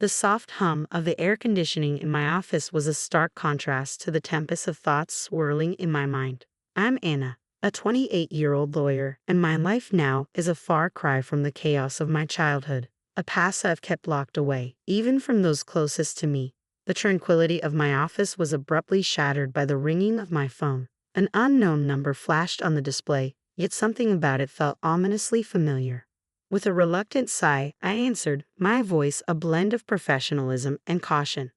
The soft hum of the air conditioning in my office was a stark contrast to the tempest of thoughts swirling in my mind. I'm Anna, a 28-year-old lawyer, and my life now is a far cry from the chaos of my childhood, a past I've kept locked away, even from those closest to me. The tranquility of my office was abruptly shattered by the ringing of my phone. An unknown number flashed on the display, yet something about it felt ominously familiar. With a reluctant sigh, I answered, my voice a blend of professionalism and caution.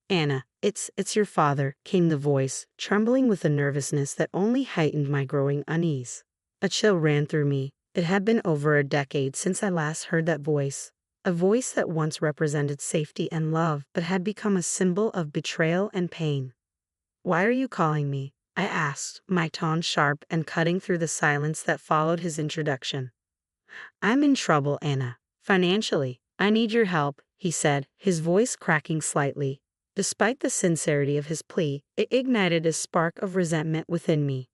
Anna, it's your father, came the voice, trembling with a nervousness that only heightened my growing unease. A chill ran through me. It had been over a decade since I last heard that voice. A voice that once represented safety and love, but had become a symbol of betrayal and pain. Why are you calling me? I asked, my tone sharp and cutting through the silence that followed his introduction. I'm in trouble, Anna. Financially. I need your help, he said, his voice cracking slightly. Despite the sincerity of his plea, it ignited a spark of resentment within me.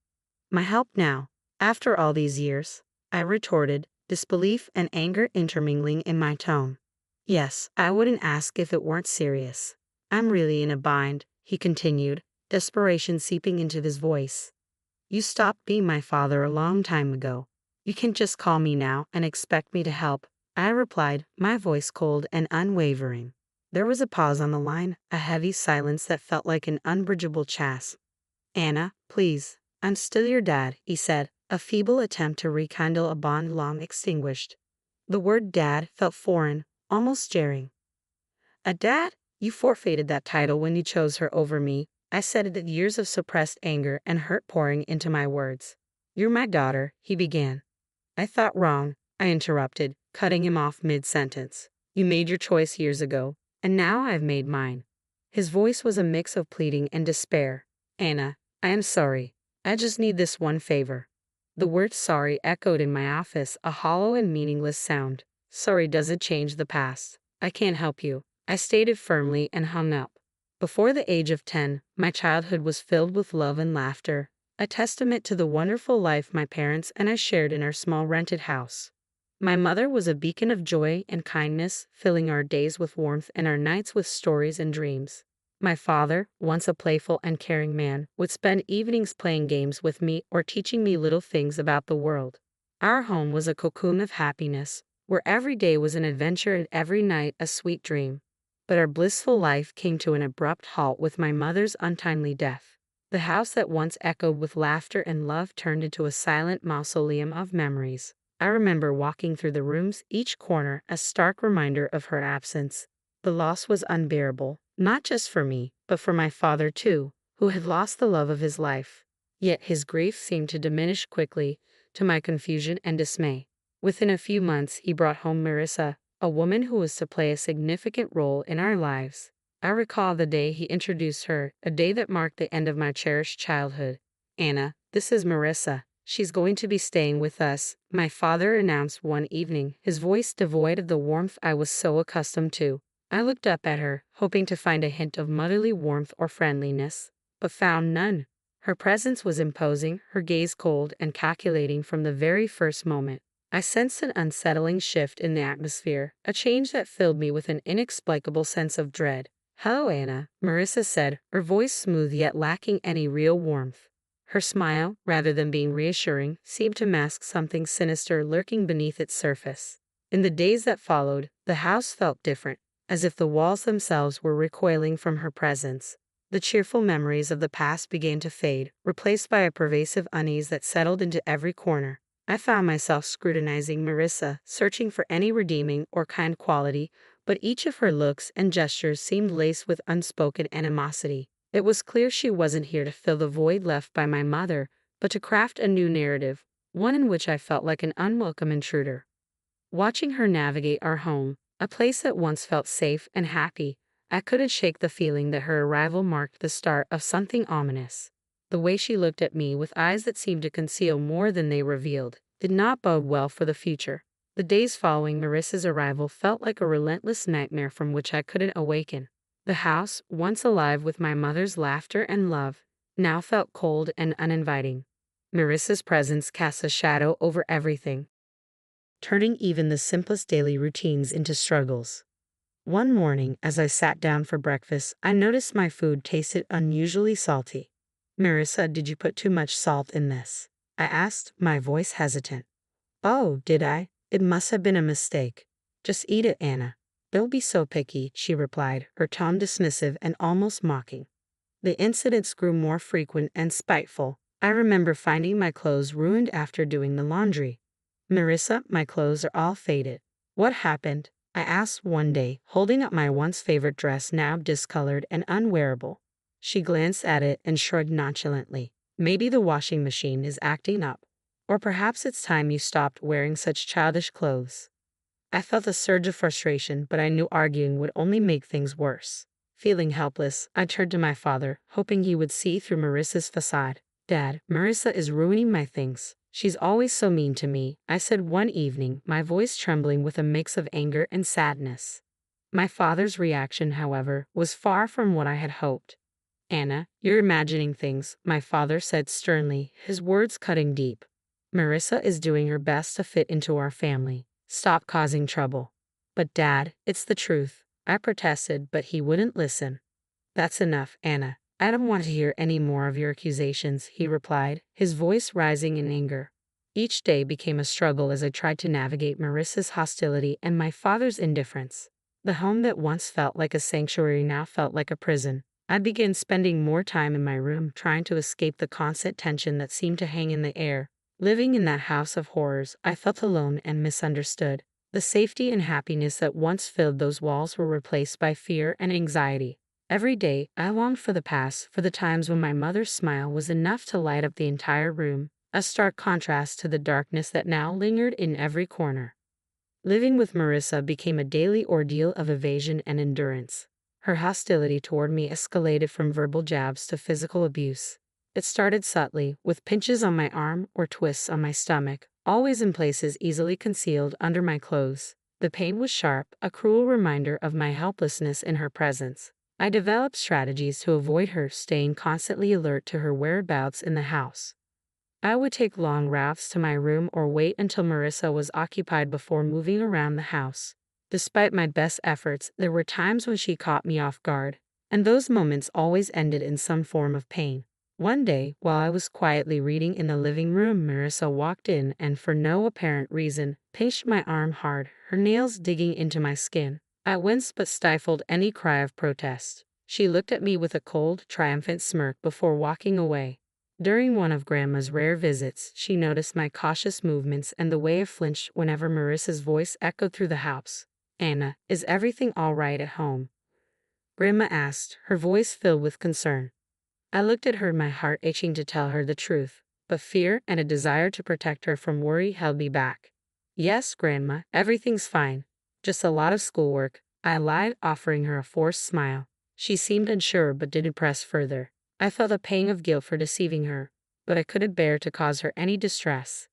My help now? After all these years? I retorted, disbelief and anger intermingling in my tone. Yes, I wouldn't ask if it weren't serious. I'm really in a bind, he continued, desperation seeping into his voice. You stopped being my father a long time ago. You can't just call me now and expect me to help, I replied, my voice cold and unwavering. There was a pause on the line, a heavy silence that felt like an unbridgeable chasm. Anna, please, I'm still your dad, he said, a feeble attempt to rekindle a bond long extinguished. The word dad felt foreign, almost jarring. A dad? You forfeited that title when you chose her over me, I said it with years of suppressed anger and hurt pouring into my words. You're my daughter, he began. I thought wrong, I interrupted, cutting him off mid-sentence. You made your choice years ago, and now I've made mine. His voice was a mix of pleading and despair. Anna, I am sorry. I just need this one favor. The word sorry echoed in my office, a hollow and meaningless sound. Sorry doesn't change the past. I can't help you, I stated firmly and hung up. Before the age of 10, my childhood was filled with love and laughter, a testament to the wonderful life my parents and I shared in our small rented house. My mother was a beacon of joy and kindness, filling our days with warmth and our nights with stories and dreams. My father, once a playful and caring man, would spend evenings playing games with me or teaching me little things about the world. Our home was a cocoon of happiness, where every day was an adventure and every night a sweet dream. But our blissful life came to an abrupt halt with my mother's untimely death. The house that once echoed with laughter and love turned into a silent mausoleum of memories. I remember walking through the rooms, each corner a stark reminder of her absence. The loss was unbearable, not just for me, but for my father too, who had lost the love of his life. Yet his grief seemed to diminish quickly, to my confusion and dismay. Within a few months he brought home Marissa, a woman who was to play a significant role in our lives. I recall the day he introduced her, a day that marked the end of my cherished childhood. Anna, this is Marissa. She's going to be staying with us, my father announced one evening, his voice devoid of the warmth I was so accustomed to. I looked up at her, hoping to find a hint of motherly warmth or friendliness, but found none. Her presence was imposing, her gaze cold and calculating from the very first moment. I sensed an unsettling shift in the atmosphere, a change that filled me with an inexplicable sense of dread. Hello, Anna, Marissa said, her voice smooth yet lacking any real warmth. Her smile, rather than being reassuring, seemed to mask something sinister lurking beneath its surface. In the days that followed, the house felt different, as if the walls themselves were recoiling from her presence. The cheerful memories of the past began to fade, replaced by a pervasive unease that settled into every corner. I found myself scrutinizing Marissa, searching for any redeeming or kind quality, but each of her looks and gestures seemed laced with unspoken animosity. It was clear she wasn't here to fill the void left by my mother, but to craft a new narrative, one in which I felt like an unwelcome intruder. Watching her navigate our home, a place that once felt safe and happy, I couldn't shake the feeling that her arrival marked the start of something ominous. The way she looked at me with eyes that seemed to conceal more than they revealed did not bode well for the future. The days following Marissa's arrival felt like a relentless nightmare from which I couldn't awaken. The house, once alive with my mother's laughter and love, now felt cold and uninviting. Marissa's presence cast a shadow over everything, turning even the simplest daily routines into struggles. One morning, as I sat down for breakfast, I noticed my food tasted unusually salty. Marissa, did you put too much salt in this? I asked, my voice hesitant. Oh, did I? It must have been a mistake. Just eat it, Anna. Don't be so picky, she replied, her tone dismissive and almost mocking. The incidents grew more frequent and spiteful. I remember finding my clothes ruined after doing the laundry. Marissa, my clothes are all faded. What happened? I asked one day, holding up my once favorite dress now discolored and unwearable. She glanced at it and shrugged nonchalantly. Maybe the washing machine is acting up. Or perhaps it's time you stopped wearing such childish clothes. I felt a surge of frustration, but I knew arguing would only make things worse. Feeling helpless, I turned to my father, hoping he would see through Marissa's facade. Dad, Marissa is ruining my things. She's always so mean to me, I said one evening, my voice trembling with a mix of anger and sadness. My father's reaction, however, was far from what I had hoped. Anna, you're imagining things, my father said sternly, his words cutting deep. Marissa is doing her best to fit into our family. Stop causing trouble. But Dad, it's the truth. I protested, but he wouldn't listen. That's enough, Anna. I don't want to hear any more of your accusations, he replied, his voice rising in anger. Each day became a struggle as I tried to navigate Marissa's hostility and my father's indifference. The home that once felt like a sanctuary now felt like a prison. I began spending more time in my room trying to escape the constant tension that seemed to hang in the air. Living in that house of horrors, I felt alone and misunderstood. The safety and happiness that once filled those walls were replaced by fear and anxiety. Every day, I longed for the past, for the times when my mother's smile was enough to light up the entire room, a stark contrast to the darkness that now lingered in every corner. Living with Marissa became a daily ordeal of evasion and endurance. Her hostility toward me escalated from verbal jabs to physical abuse. It started subtly, with pinches on my arm or twists on my stomach, always in places easily concealed under my clothes. The pain was sharp, a cruel reminder of my helplessness in her presence. I developed strategies to avoid her, staying constantly alert to her whereabouts in the house. I would take long routes to my room or wait until Marissa was occupied before moving around the house. Despite my best efforts, there were times when she caught me off guard, and those moments always ended in some form of pain. One day, while I was quietly reading in the living room, Marissa walked in and, for no apparent reason, pinched my arm hard, her nails digging into my skin. I winced but stifled any cry of protest. She looked at me with a cold, triumphant smirk before walking away. During one of Grandma's rare visits, she noticed my cautious movements and the way I flinched whenever Marissa's voice echoed through the house. Anna, is everything all right at home? Grandma asked, her voice filled with concern. I looked at her, my heart itching to tell her the truth, but fear and a desire to protect her from worry held me back. Yes, Grandma, everything's fine. Just a lot of schoolwork, I lied, offering her a forced smile. She seemed unsure but didn't press further. I felt a pang of guilt for deceiving her, but I couldn't bear to cause her any distress.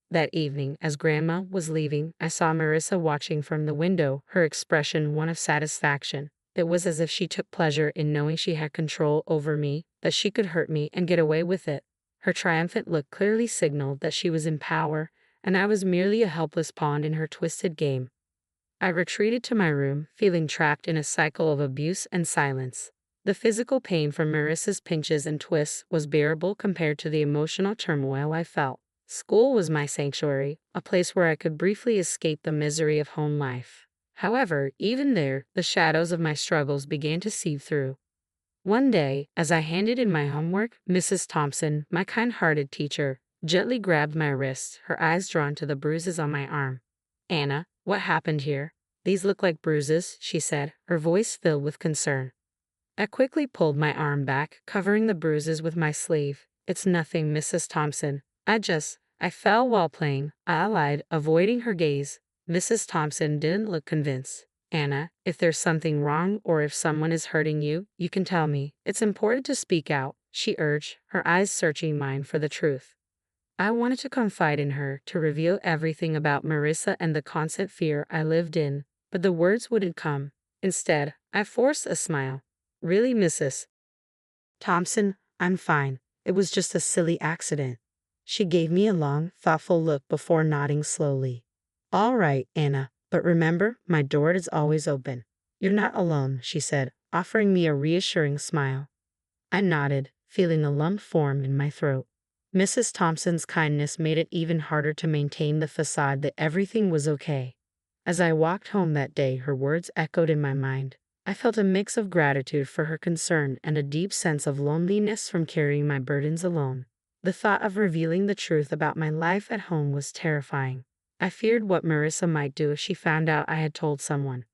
That evening, as Grandma was leaving, I saw Marissa watching from the window, her expression one of satisfaction. It was as if she took pleasure in knowing she had control over me, that she could hurt me and get away with it. Her triumphant look clearly signaled that she was in power, and I was merely a helpless pawn in her twisted game. I retreated to my room, feeling trapped in a cycle of abuse and silence. The physical pain from Marissa's pinches and twists was bearable compared to the emotional turmoil I felt. School was my sanctuary, a place where I could briefly escape the misery of home life. However, even there, the shadows of my struggles began to seep through. One day, as I handed in my homework, Mrs. Thompson, my kind-hearted teacher, gently grabbed my wrist, her eyes drawn to the bruises on my arm. Anna, what happened here? These look like bruises, she said, her voice filled with concern. I quickly pulled my arm back, covering the bruises with my sleeve. It's nothing, Mrs. Thompson. I fell while playing, I lied, avoiding her gaze. Mrs. Thompson didn't look convinced. Anna, if there's something wrong or if someone is hurting you, you can tell me. It's important to speak out, she urged, her eyes searching mine for the truth. I wanted to confide in her, to reveal everything about Marissa and the constant fear I lived in, but the words wouldn't come. Instead, I forced a smile. Really, Mrs. Thompson, I'm fine. It was just a silly accident. She gave me a long, thoughtful look before nodding slowly. All right, Anna, but remember, my door is always open. "You're not alone," she said, offering me a reassuring smile. I nodded, feeling a lump form in my throat. Mrs. Thompson's kindness made it even harder to maintain the facade that everything was okay. As I walked home that day, her words echoed in my mind. I felt a mix of gratitude for her concern and a deep sense of loneliness from carrying my burdens alone. The thought of revealing the truth about my life at home was terrifying. I feared what Marissa might do if she found out I had told someone.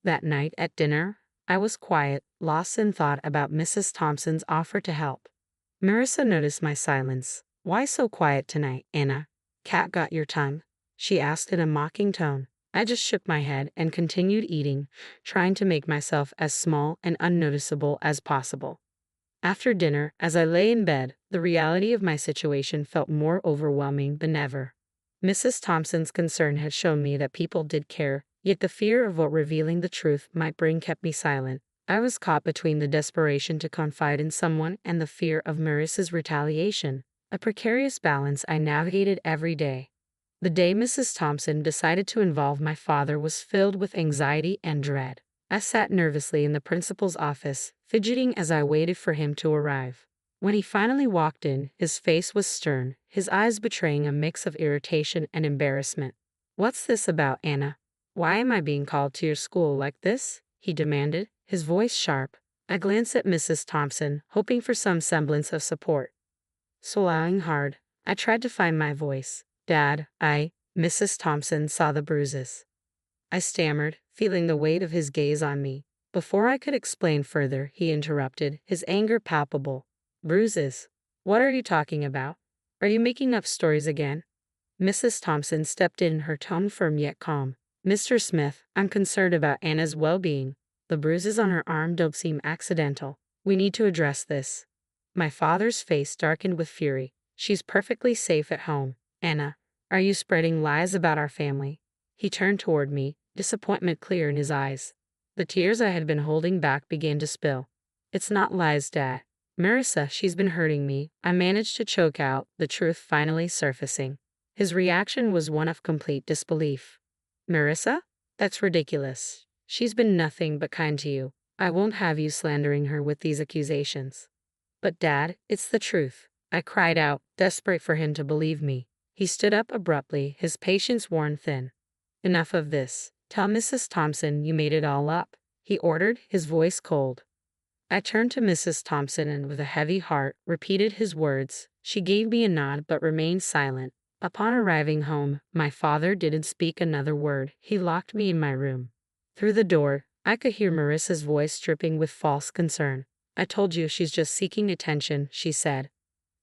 That night at dinner, I was quiet, lost in thought about Mrs. Thompson's offer to help. Marissa noticed my silence. "Why so quiet tonight, Anna? Cat got your tongue?" she asked in a mocking tone. I just shook my head and continued eating, trying to make myself as small and unnoticeable as possible. After dinner, as I lay in bed, the reality of my situation felt more overwhelming than ever. Mrs. Thompson's concern had shown me that people did care, yet the fear of what revealing the truth might bring kept me silent. I was caught between the desperation to confide in someone and the fear of Marissa's retaliation, a precarious balance I navigated every day. The day Mrs. Thompson decided to involve my father was filled with anxiety and dread. I sat nervously in the principal's office, fidgeting as I waited for him to arrive. When he finally walked in, his face was stern, his eyes betraying a mix of irritation and embarrassment. "What's this about, Anna? Why am I being called to your school like this?" he demanded, his voice sharp. I glanced at Mrs. Thompson, hoping for some semblance of support. Swallowing hard, I tried to find my voice. "Dad, Mrs. Thompson saw the bruises." I stammered, feeling the weight of his gaze on me. Before I could explain further, he interrupted, his anger palpable. "Bruises? What are you talking about? Are you making up stories again?" Mrs. Thompson stepped in, her tone firm yet calm. "Mr. Smith, I'm concerned about Anna's well-being. The bruises on her arm don't seem accidental. We need to address this." My father's face darkened with fury. "She's perfectly safe at home. Anna, are you spreading lies about our family?" He turned toward me, disappointment clear in his eyes. The tears I had been holding back began to spill. "It's not lies, Dad. Marissa, she's been hurting me," I managed to choke out, the truth finally surfacing. His reaction was one of complete disbelief. "Marissa? That's ridiculous. She's been nothing but kind to you. I won't have you slandering her with these accusations." "But Dad, it's the truth," I cried out, desperate for him to believe me. He stood up abruptly, his patience worn thin. "Enough of this. Tell Mrs. Thompson you made it all up," he ordered, his voice cold. I turned to Mrs. Thompson and with a heavy heart repeated his words. She gave me a nod but remained silent. Upon arriving home, my father didn't speak another word. He locked me in my room. Through the door, I could hear Marissa's voice dripping with false concern. "I told you she's just seeking attention," she said.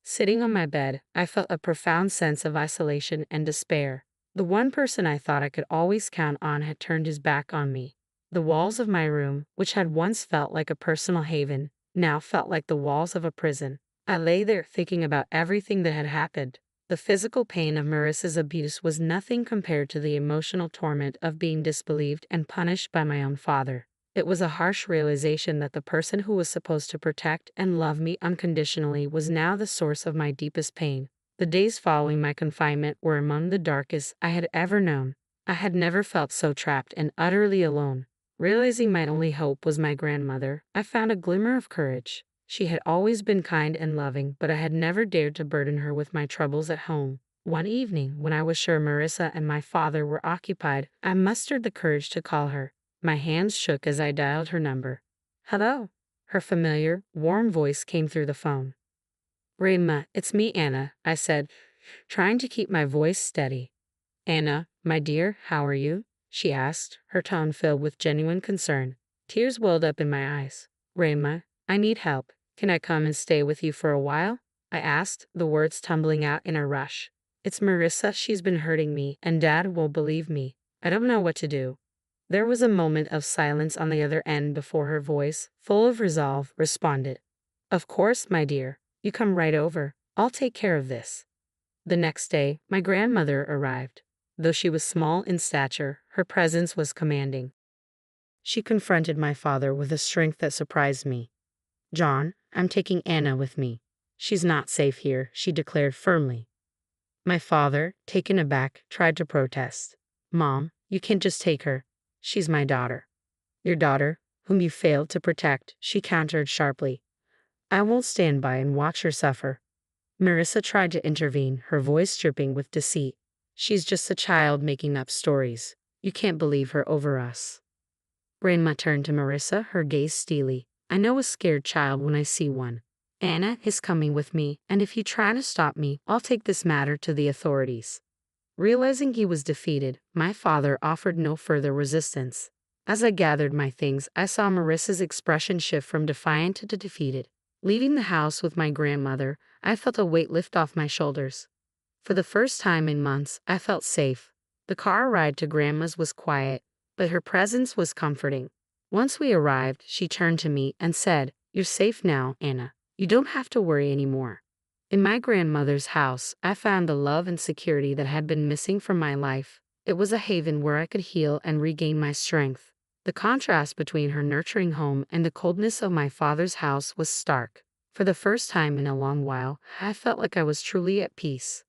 Sitting on my bed, I felt a profound sense of isolation and despair. The one person I thought I could always count on had turned his back on me. The walls of my room, which had once felt like a personal haven, now felt like the walls of a prison. I lay there thinking about everything that had happened. The physical pain of Marissa's abuse was nothing compared to the emotional torment of being disbelieved and punished by my own father. It was a harsh realization that the person who was supposed to protect and love me unconditionally was now the source of my deepest pain. The days following my confinement were among the darkest I had ever known. I had never felt so trapped and utterly alone. Realizing my only hope was my grandmother, I found a glimmer of courage. She had always been kind and loving, but I had never dared to burden her with my troubles at home. One evening, when I was sure Marissa and my father were occupied, I mustered the courage to call her. My hands shook as I dialed her number. "Hello." Her familiar, warm voice came through the phone. "Rayma, it's me, Anna," I said, trying to keep my voice steady. "Anna, my dear, how are you?" she asked, her tone filled with genuine concern. Tears welled up in my eyes. "Rayma, I need help. Can I come and stay with you for a while?" I asked, the words tumbling out in a rush. "It's Marissa, she's been hurting me, and Dad won't believe me. I don't know what to do." There was a moment of silence on the other end before her voice, full of resolve, responded. "Of course, my dear. You come right over. I'll take care of this." The next day, my grandmother arrived. Though she was small in stature, her presence was commanding. She confronted my father with a strength that surprised me. "John, I'm taking Anna with me. She's not safe here," she declared firmly. My father, taken aback, tried to protest. "Mom, you can't just take her. She's my daughter." Your daughter, whom you failed to protect, she countered sharply. I won't stand by and watch her suffer. Marissa tried to intervene, her voice dripping with deceit. She's just a child making up stories. You can't believe her over us. Grandma turned to Marissa, her gaze steely. I know a scared child when I see one. Anna is coming with me, and if you try to stop me, I'll take this matter to the authorities. Realizing he was defeated, my father offered no further resistance. As I gathered my things, I saw Marissa's expression shift from defiant to defeated. Leaving the house with my grandmother, I felt a weight lift off my shoulders. For the first time in months, I felt safe. The car ride to Grandma's was quiet, but her presence was comforting. Once we arrived, she turned to me and said, "You're safe now, Anna. You don't have to worry anymore." In my grandmother's house, I found the love and security that had been missing from my life. It was a haven where I could heal and regain my strength. The contrast between her nurturing home and the coldness of my father's house was stark. For the first time in a long while, I felt like I was truly at peace.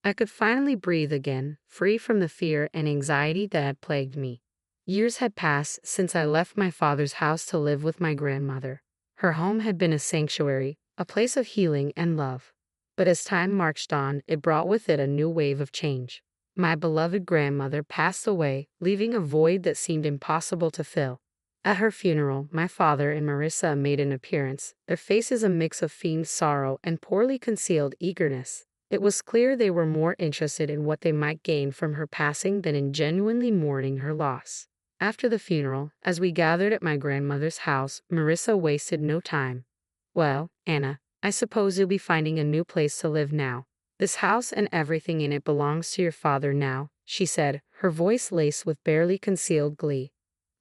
I could finally breathe again, free from the fear and anxiety that had plagued me. Years had passed since I left my father's house to live with my grandmother. Her home had been a sanctuary, a place of healing and love. But as time marched on, it brought with it a new wave of change. My beloved grandmother passed away, leaving a void that seemed impossible to fill. At her funeral, my father and Marissa made an appearance, their faces a mix of feigned sorrow and poorly concealed eagerness. It was clear they were more interested in what they might gain from her passing than in genuinely mourning her loss. After the funeral, as we gathered at my grandmother's house, Marissa wasted no time. Well, Anna, I suppose you'll be finding a new place to live now. This house and everything in it belongs to your father now, she said, her voice laced with barely concealed glee.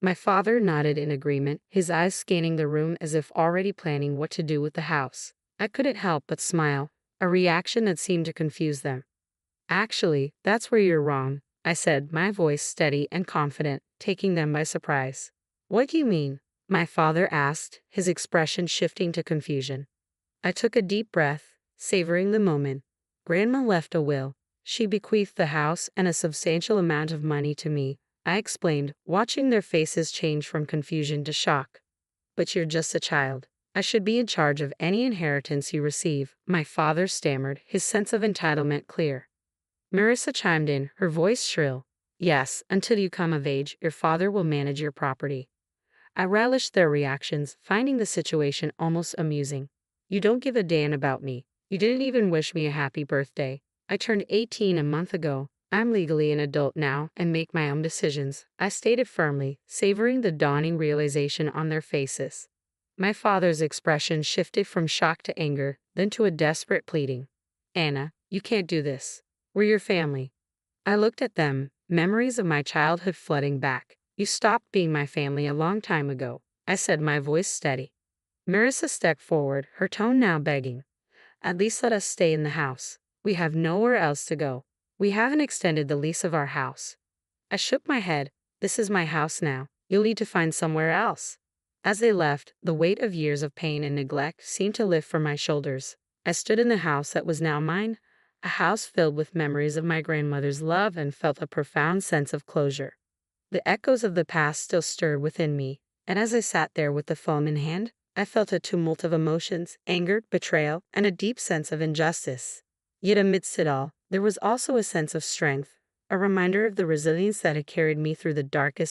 My father nodded in agreement, his eyes scanning the room as if already planning what to do with the house. I couldn't help but smile, a reaction that seemed to confuse them. Actually, that's where you're wrong, I said, my voice steady and confident, taking them by surprise. What do you mean? My father asked, his expression shifting to confusion. I took a deep breath, savoring the moment. Grandma left a will. She bequeathed the house and a substantial amount of money to me, I explained, watching their faces change from confusion to shock. But you're just a child. I should be in charge of any inheritance you receive, my father stammered, his sense of entitlement clear. Marissa chimed in, her voice shrill. Yes, until you come of age, your father will manage your property. I relished their reactions, finding the situation almost amusing. You don't give a damn about me. You didn't even wish me a happy birthday. I turned 18 a month ago. I'm legally an adult now and make my own decisions, I stated firmly, savoring the dawning realization on their faces. My father's expression shifted from shock to anger, then to a desperate pleading. Anna, you can't do this. We're your family. I looked at them, memories of my childhood flooding back. You stopped being my family a long time ago, I said, my voice steady. Marissa stepped forward, her tone now begging. At least let us stay in the house. We have nowhere else to go. We haven't extended the lease of our house. I shook my head. This is my house now. You'll need to find somewhere else. As they left, the weight of years of pain and neglect seemed to lift from my shoulders. I stood in the house that was now mine, a house filled with memories of my grandmother's love, and felt a profound sense of closure. The echoes of the past still stirred within me, and as I sat there with the phone in hand, I felt a tumult of emotions, anger, betrayal, and a deep sense of injustice. Yet amidst it all, there was also a sense of strength, a reminder of the resilience that had carried me through the darkest